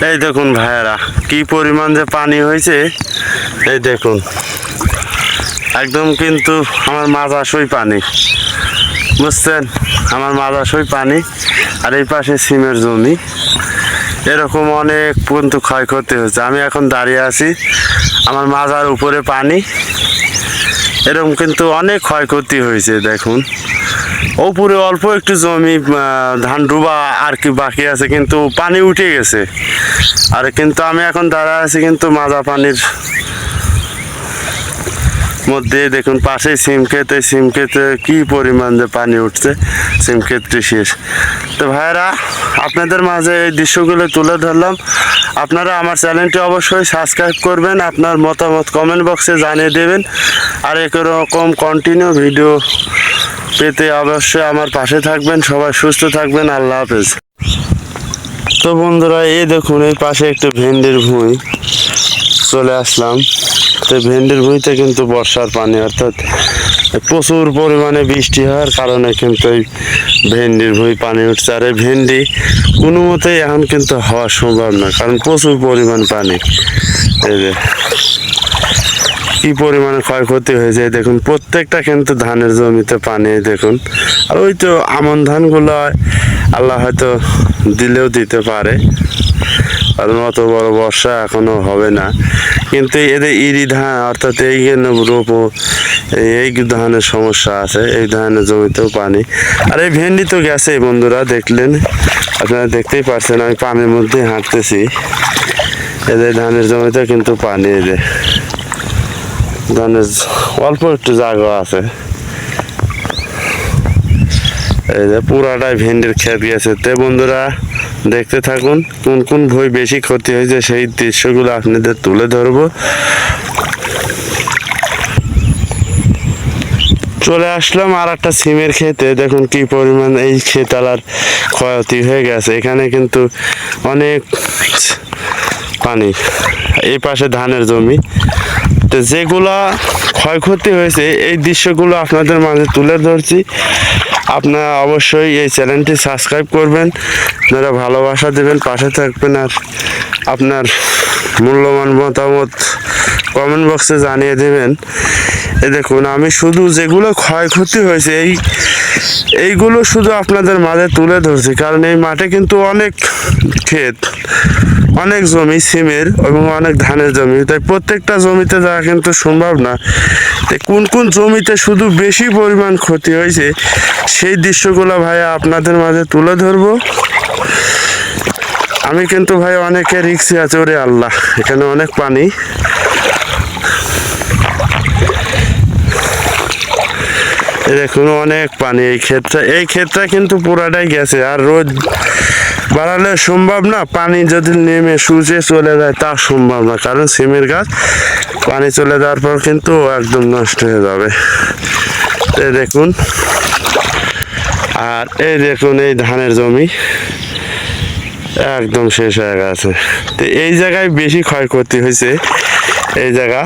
এই দেখুন ভাইয়েরা, কি পরিমাণ যে পানি হয়েছে, এই দেখুন একদম কিন্তু আমার মাঝাসই পানি, বুঝছেন, আমার মাঝাসই পানি। আর এই পাশে সিমের জমি, এরকম অনেক কিন্তু ক্ষয়ক্ষতি হয়েছে। আমি এখন দাঁড়িয়ে আছি, আমার মাজার উপরে পানি, এরকম কিন্তু অনেক ক্ষয়ক্ষতি হয়েছে। দেখুন ওপরে অল্প একটু জমি ধান ডুবা আর কি বাকি আছে, কিন্তু পানি উঠে গেছে। আর কিন্তু আমি এখন দাঁড়ায় আছি কিন্তু মাজা পানির মধ্যে। দেখুন পাশে সিম ক্ষেত, এই সিম ক্ষেতে কি পরিমাণ যে পানি উঠছে, সিম ক্ষেতটি শেষ। তো ভাইয়েরা, আপনাদের মাঝে এই দৃশ্যগুলো তুলে ধরলাম। আপনারা আমার চ্যানেলটি অবশ্যই সাবস্ক্রাইব করবেন, আপনার মতামত কমেন্ট বক্সে জানিয়ে দেবেন। আর এরকম কন্টিনিউ ভিডিও পেতে অবশ্যই আমার পাশে থাকবেন। সবাই সুস্থ থাকবেন, আল্লাহ হাফেজ। তো বন্ধুরা, এই দেখুন এই পাশে একটু ভেন্ডির ভুঁই চলে আসলাম। তো ভেন্ডির ভুঁইতে কিন্তু বর্ষার পানি, অর্থাৎ প্রচুর পরিমাণে বৃষ্টি হওয়ার কারণে কিন্তু এই ভেন্ডির ভুঁই পানি উঠছে। আর এই ভেন্ডি কোনো মতেই এখন কিন্তু হওয়া সম্ভব না, কারণ প্রচুর পরিমাণ পানি। এই যে কি পরিমাণে ক্ষয়ক্ষতি হয়েছে, দেখুন প্রত্যেকটা কিন্তু ধানের জমিতে পানি। দেখুন, আর ওই তো আমন ধানগুলো আল্লাহ হয়তো দিলেও দিতে পারে, কারণ অত বড় বর্ষা এখনো হবে না। কিন্তু এদের ইরি ধান, অর্থাৎ এই রোপ, এই ধানের সমস্যা আছে, এই ধানের জমিতেও পানি। আর এই ভেন্ডি তো গেছে বন্ধুরা, দেখলেন, আপনারা দেখতেই পাচ্ছেন আমি পানির মধ্যে হাঁটতেছি। এদের ধানের জমিতে কিন্তু পানি, এদের ধানের অল্প একটু জায়গা আছে। এই যে পুরাটাই ভেন্ডির ক্ষেত গেছে। তে বন্ধুরা, দেখতে থাকুন কোন কোন ভুঁই বেশি ক্ষতি হয়েছে, সেই দৃশ্যগুলো আপনাদের তুলে ধরবো। চলে আসলাম আর একটা সিমের ক্ষেতে। দেখুন কি পরিমাণ এই ক্ষেতালার ক্ষয়তি হয়ে গেছে। এখানে কিন্তু অনেক পানি, এই পাশে ধানের জমি। তো যেগুলা ক্ষয়ক্ষতি হয়েছে, এই দৃশ্যগুলো আপনাদের মাঝে তুলে ধরছি। আপনারা অবশ্যই এই চ্যানেলটি সাবস্ক্রাইব করবেন, আপনারা ভালোবাসা দেবেন, পাশে থাকবেন। আর আপনার মূল্যবান মতামত কমেন্ট বক্সে জানিয়ে দেবেন। এ দেখুন, আমি শুধু যেগুলো ক্ষয়ক্ষতি হয়েছে এইগুলো শুধু আপনাদের মাঝে তুলে ধরছি, কারণ এই মাঠে কিন্তু অনেক ক্ষেত, অনেক জমি সিমের এবং অনেক ধানের জমি, তাই প্রত্যেকটা জমিতে যাওয়া কিন্তু সম্ভব না। তাই কোন কোন জমিতে শুধু বেশি পরিমাণ ক্ষতি হয়েছে, সেই দৃশ্যগুলো ভাই আপনাদের মাঝে তুলে ধরবো। আমি কিন্তু ভাই অনেকে রিক্সে আছে, ওরে আল্লাহ, এখানে অনেক পানি। দেখুন অনেক পানি এই ক্ষেতটা কিন্তু পুরাটাই গেছে। আর রোদ বাড়ালে সম্ভব না, পানি যদি নেমে সূর্যে চলে যায় তা সম্ভব না, কারণ সিমের গাছ পানি চলে যাওয়ার পর কিন্তু একদম নষ্ট হয়ে যাবে। এই দেখুন, আর এই দেখুন এই ধানের জমি একদম শেষ হয়ে গেছে। তো এই জায়গায় বেশি ক্ষয়ক্ষতি হয়েছে। এই জায়গা,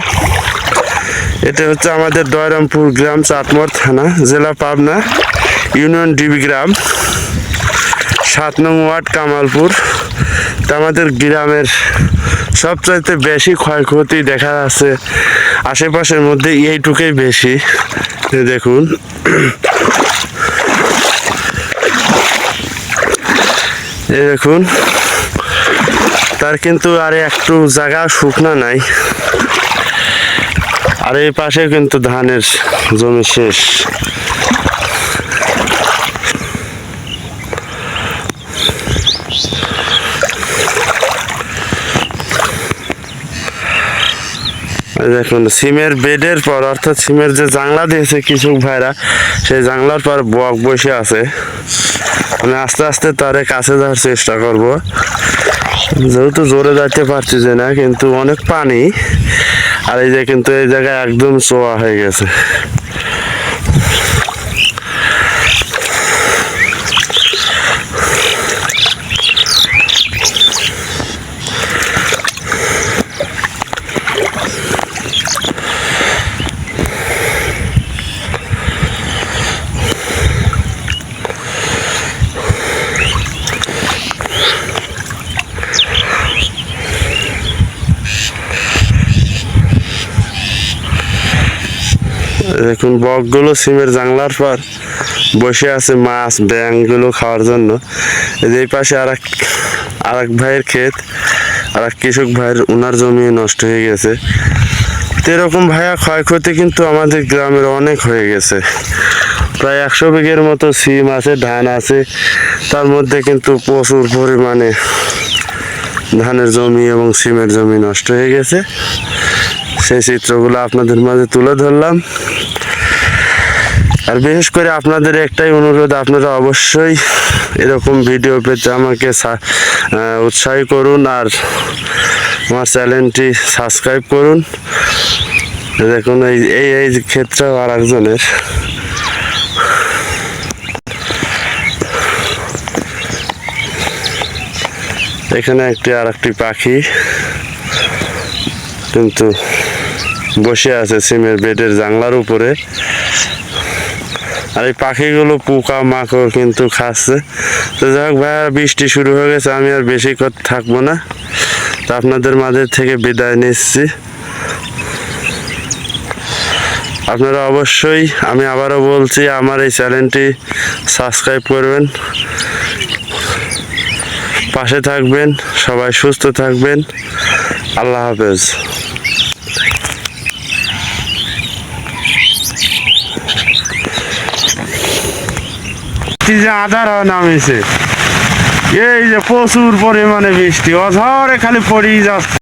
এটা হচ্ছে আমাদের দয়রামপুর গ্রাম, চাটমোহর থানা, জেলা পাবনা, ইউনিয়ন ডিবি গ্রাম, 7 নং ওয়ার্ড, কামালপুর। তা আমাদের গ্রামের সবচাইতে বেশি ক্ষয়ক্ষতি দেখা যাচ্ছে আশেপাশের মধ্যে, এইটুকুই বেশি। দেখুন, এই দেখুন, তার কিন্তু আর একটু জায়গা শুকনা নাই। আর এই পাশে কিন্তু ধানের জমি শেষ। দেখুন সিমের বেডের পর, অর্থাৎ সিমের যে জাংলা দিয়েছে কিছু ভাইরা, সেই জাংলার পর বক বসে আছে। আমি আস্তে আস্তে তারে কাছে যাওয়ার চেষ্টা করব, যেহেতু জোরে যাইতে পারছি যে না, কিন্তু অনেক পানি। আর এই যে কিন্তু এই জায়গায় একদম চোয়া হয়ে গেছে। দেখুন বকগুলো সিমের জাংলার পর বসে আছে মাছ ব্যাঙগুলো খাওয়ার জন্য। এই পাশে আর এক ভাইয়ের ক্ষেত, আর এক কৃষক ভাইয়ের ওনার জমি নষ্ট হয়ে গেছে। তো এরকম ভাইয়া ক্ষয়ক্ষতি কিন্তু আমাদের গ্রামের অনেক হয়ে গেছে। প্রায় 100 বিঘের মতো সিম আছে, ধান আছে, তার মধ্যে কিন্তু প্রচুর পরিমাণে ধানের জমি এবং সিমের জমি নষ্ট হয়ে গেছে। সেই চিত্রগুলো আপনাদের মাঝে তুলে ধরলাম। আর বিশেষ করে আপনাদের একটাই অনুরোধ, আপনারা অবশ্যই এরকম ভিডিও পেতে আমাকে উৎসাহী করুন আর আমার চ্যানেলটি সাবস্ক্রাইব করুন। দেখুন এই ক্ষেত্রেও আর একজনের। এখানে আর একটি পাখি কিন্তু বসে আছে সিমের বেডের জানলার উপরে। আর এই পাখিগুলো পোকা মাকড় কিন্তু খাচ্ছে। তো যাই হোক ভাইয়া, বৃষ্টি শুরু হয়ে গেছে, আমি আর বেশি কথা থাকবো না। তো আপনাদের মাঝে থেকে বিদায় নিচ্ছি। আপনারা অবশ্যই, আমি আবারও বলছি, আমার এই চ্যানেলটি সাবস্ক্রাইব করবেন, পাশে থাকবেন, সবাই সুস্থ থাকবেন। আল্লাহ হাফেজ। আধার নামেছে, এই যে প্রচুর পরিমাণে বৃষ্টি, অঝরে খালি পড়েই যাচ্ছে।